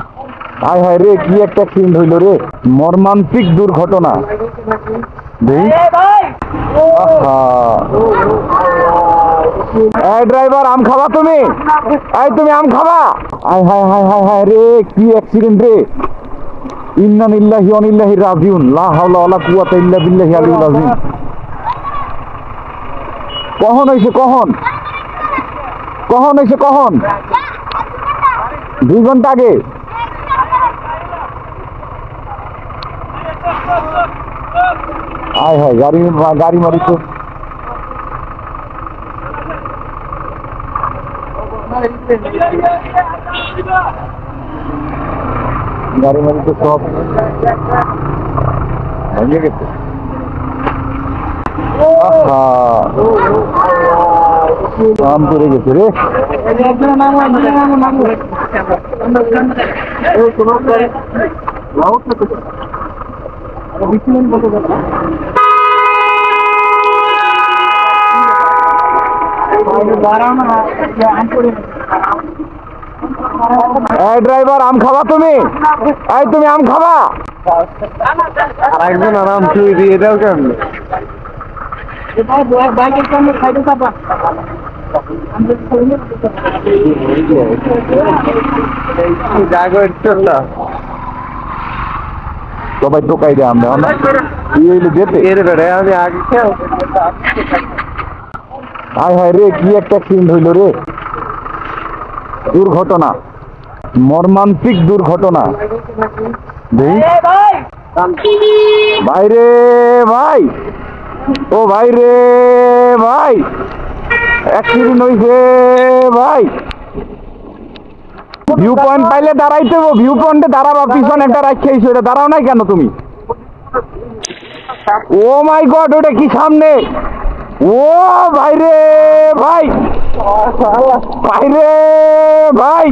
হায় হায় রে, কি একটা অ্যাক্সিডেন্ট হইল রে, মর্মান্তিক দুর্ঘটনা। এই ড্রাইভার, আম খাবা তুমি? এই তুমি আম খাবা? হায় হায় হায় হায় হায় রে, কি অ্যাক্সিডেন্ট রে। ইন্না লিল্লাহি ওয়া ইন্না ইলাইহি রাজিউন, লা হাওলা ওয়ালা কুওয়াতা ইল্লা বিল্লাহি আলিয়্যিল আযীম। কখন হইছে, কখন হইছে, কখন? 2 ঘন্টা আগে। হায় হায়, গাড়ি মারি তো। গাড়ি মারি তো সব ভেঙে গেছে। আম পড়ে গেছে রে। এই ড্রাইভার, আম খাবা তুমি? এই তুমি আম খাবা? আরেকজন আরাম তুই দিয়ে দাও কেমন? সবাই টোকাই দেয় আমরা যেতে। আমি আগে হায় হায় রে, কি একটা অ্যাক্সিডেন্ট হইল রে, দুর্ঘটনা, মর্মান্তিক দুর্ঘটনা। ভাই রে ভাই, ও ভাই রে ভাই, অ্যাক্সিডেন্ট হয়েছে ভাই। ভিউ পয়েন্ট পাইলে দাঁড়াইতে হবো, ভিউ পয়েন্টে দাঁড়াবা, পিছনে একটা রাখিয়েছো, এটা দাঁড়াও নাই কেন তুমি? ও মাই গড, ওটা কি সামনে? ও ভাই রে ভাই, ভাই রে ভাই।